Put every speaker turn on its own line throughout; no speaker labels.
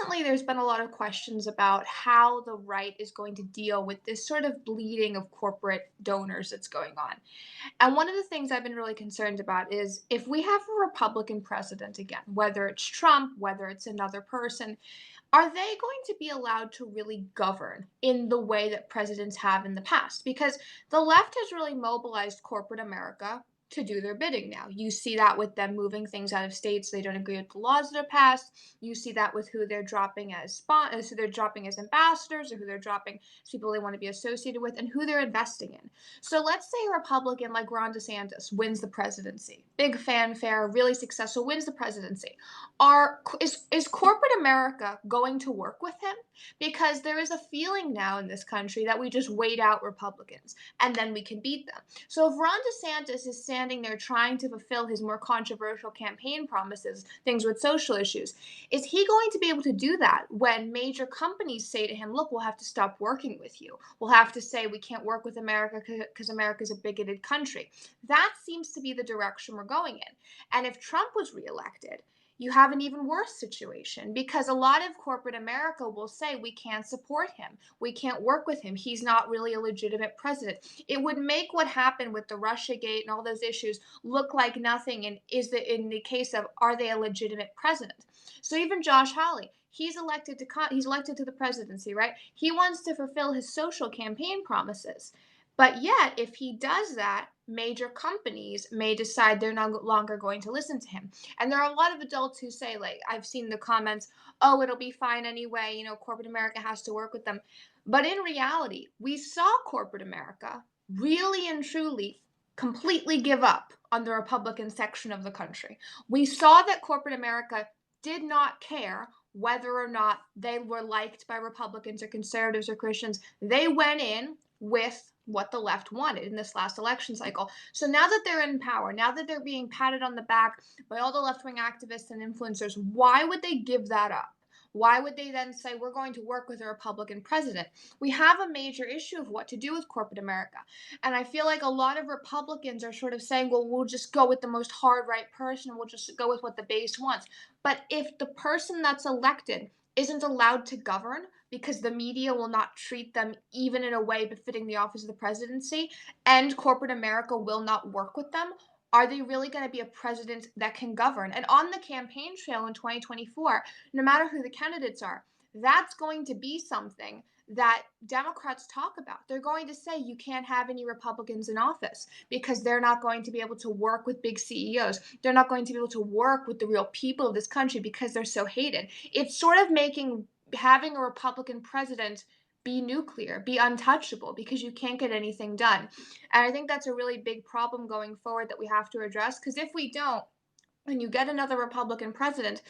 recently there's been a lot of questions about how the right is going to deal with this sort of bleeding of corporate donors that's going on. And one of the things I've been really concerned about is if we have a Republican president again, whether it's Trump, whether it's another person, are they going to be allowed to really govern in the way that presidents have in the past? Because the left has really mobilized corporate America to do their bidding now. You see that with them moving things out of states they don't agree with the laws that are passed. You see that with who they're dropping as who they're dropping as ambassadors, or who they're dropping as people they want to be associated with, and who they're investing in. So let's say a Republican like Ron DeSantis wins the presidency, big fanfare, really successful, wins the presidency. Is corporate America going to work with him? Because there is a feeling now in this country that we just wait out Republicans and then we can beat them. So if Ron DeSantis is standing there trying to fulfill his more controversial campaign promises, things with social issues, is he going to be able to do that when major companies say to him, look, we'll have to stop working with you. We'll have to say we can't work with America because America is a bigoted country. That seems to be the direction we're going in. And if Trump was reelected, you have an even worse situation because a lot of corporate America will say we can't support him. We can't work with him. He's not really a legitimate president. It would make what happened with the Russiagate and all those issues look like nothing. And in the case of, are they a legitimate president? So even Josh Hawley, he's elected to the presidency, right? He wants to fulfill his social campaign promises. But yet, if he does that, major companies may decide they're no longer going to listen to him. And there are a lot of adults who say, like, I've seen the comments, oh, it'll be fine anyway, corporate America has to work with them. But in reality, we saw corporate America really and truly completely give up on the Republican section of the country. We saw that corporate America did not care whether or not they were liked by Republicans or conservatives or Christians. They went in with what the left wanted in this last election cycle. So now that they're in power, now that they're being patted on the back by all the left-wing activists and influencers, why would they give that up? Why would they then say, we're going to work with a Republican president? We have a major issue of what to do with corporate America. And I feel like a lot of Republicans are sort of saying, well, we'll just go with the most hard right person. We'll just go with what the base wants. But if the person that's elected isn't allowed to govern because the media will not treat them even in a way befitting the office of the presidency, and corporate America will not work with them, are they really going to be a president that can govern? And on the campaign trail in 2024, no matter who the candidates are, that's going to be something that Democrats talk about. They're going to say you can't have any Republicans in office because they're not going to be able to work with big CEOs. They're not going to be able to work with the real people of this country because they're so hated. It's sort of making having a Republican president be nuclear, be untouchable, because you can't get anything done. And I think that's a really big problem going forward that we have to address, because if we don't, when you get another Republican president,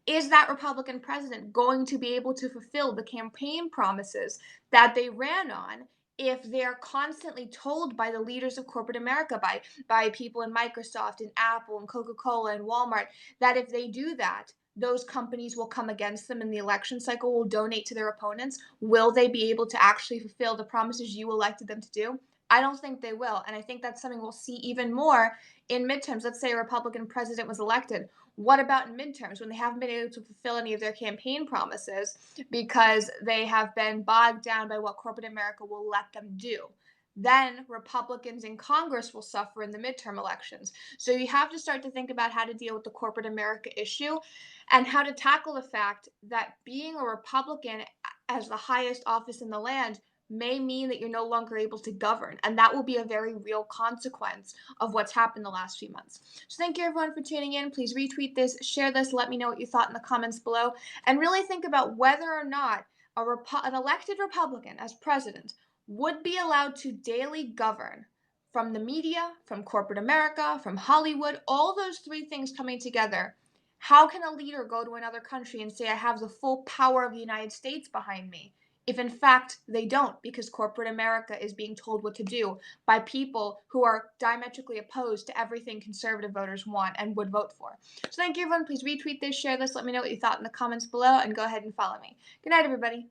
is that Republican president going to be able to fulfill the campaign promises that they ran on if they're constantly told by the leaders of corporate America, by people in Microsoft and Apple and Coca-Cola and Walmart, that if they do that, those companies will come against them in the election cycle, will donate to their opponents? Will they be able to actually fulfill the promises you elected them to do? I don't think they will. And I think that's something we'll see even more in midterms. Let's say a Republican president was elected. What about in midterms when they haven't been able to fulfill any of their campaign promises because they have been bogged down by what corporate America will let them do? Then Republicans in Congress will suffer in the midterm elections. So you have to start to think about how to deal with the corporate America issue and how to tackle the fact that being a Republican as the highest office in the land may mean that you're no longer able to govern. And that will be a very real consequence of what's happened the last few months. So thank you everyone for tuning in. Please retweet this, share this, let me know what you thought in the comments below, and really think about whether or not an elected Republican as president would be allowed to daily govern from the media, from corporate America, from Hollywood, all those three things coming together. How can a leader go to another country and say, I have the full power of the United States behind me, if in fact they don't, because corporate America is being told what to do by people who are diametrically opposed to everything conservative voters want and would vote for? So thank you everyone. Please retweet this, share this, let me know what you thought in the comments below, and go ahead and follow me. Good night, everybody.